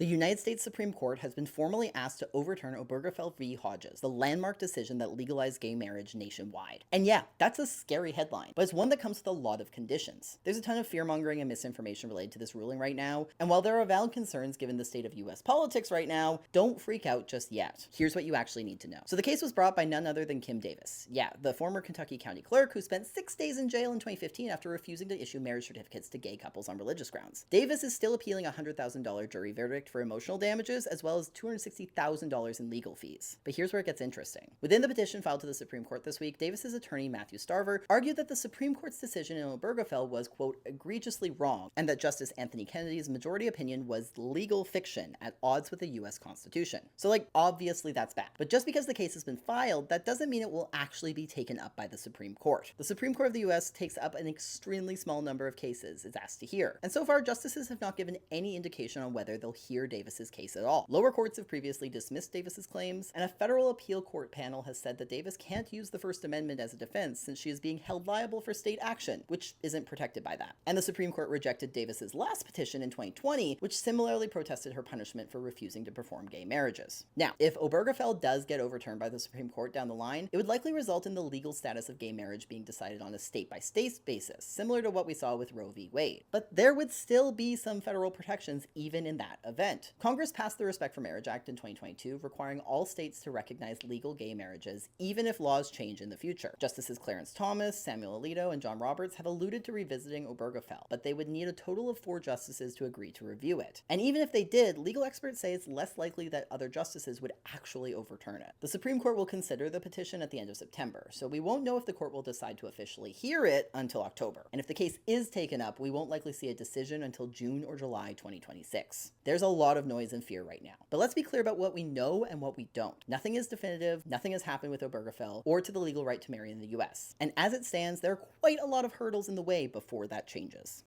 The United States Supreme Court has been formally asked to overturn Obergefell v. Hodges, the landmark decision that legalized gay marriage nationwide. And yeah, that's a scary headline, but it's one that comes with a lot of conditions. There's a ton of fear-mongering and misinformation related to this ruling right now, and while there are valid concerns given the state of US politics right now, don't freak out just yet. Here's what you actually need to know. So the case was brought by none other than Kim Davis. Yeah, the former Kentucky County Clerk who spent 6 days in jail in 2015 after refusing to issue marriage certificates to gay couples on religious grounds. Davis is still appealing a $100,000 jury verdict for emotional damages, as well as $260,000 in legal fees. But here's where it gets interesting. Within the petition filed to the Supreme Court this week, Davis's attorney Mathew Staver argued that the Supreme Court's decision in Obergefell was, quote, egregiously wrong, and that Justice Anthony Kennedy's majority opinion was legal fiction at odds with the US Constitution. So, obviously that's bad. But just because the case has been filed, that doesn't mean it will actually be taken up by the Supreme Court. The Supreme Court of the US takes up an extremely small number of cases it's asked to hear, and so far justices have not given any indication on whether they'll hear Davis's case at all. Lower courts have previously dismissed Davis's claims, and a federal appeal court panel has said that Davis can't use the First Amendment as a defense since she is being held liable for state action, which isn't protected by that. And the Supreme Court rejected Davis's last petition in 2020, which similarly protested her punishment for refusing to perform gay marriages. Now, if Obergefell does get overturned by the Supreme Court down the line, it would likely result in the legal status of gay marriage being decided on a state-by-state basis, similar to what we saw with Roe v. Wade. But there would still be some federal protections even in that event. Congress passed the Respect for Marriage Act in 2022, requiring all states to recognize legal gay marriages, even if laws change in the future. Justices Clarence Thomas, Samuel Alito, and John Roberts have alluded to revisiting Obergefell, but they would need a total of 4 justices to agree to review it. And even if they did, legal experts say it's less likely that other justices would actually overturn it. The Supreme Court will consider the petition at the end of September, so we won't know if the court will decide to officially hear it until October. And if the case is taken up, we won't likely see a decision until June or July 2026. There's a lot of noise and fear right now. But let's be clear about what we know and what we don't. Nothing is definitive, nothing has happened with Obergefell or to the legal right to marry in the US. And as it stands, there are quite a lot of hurdles in the way before that changes.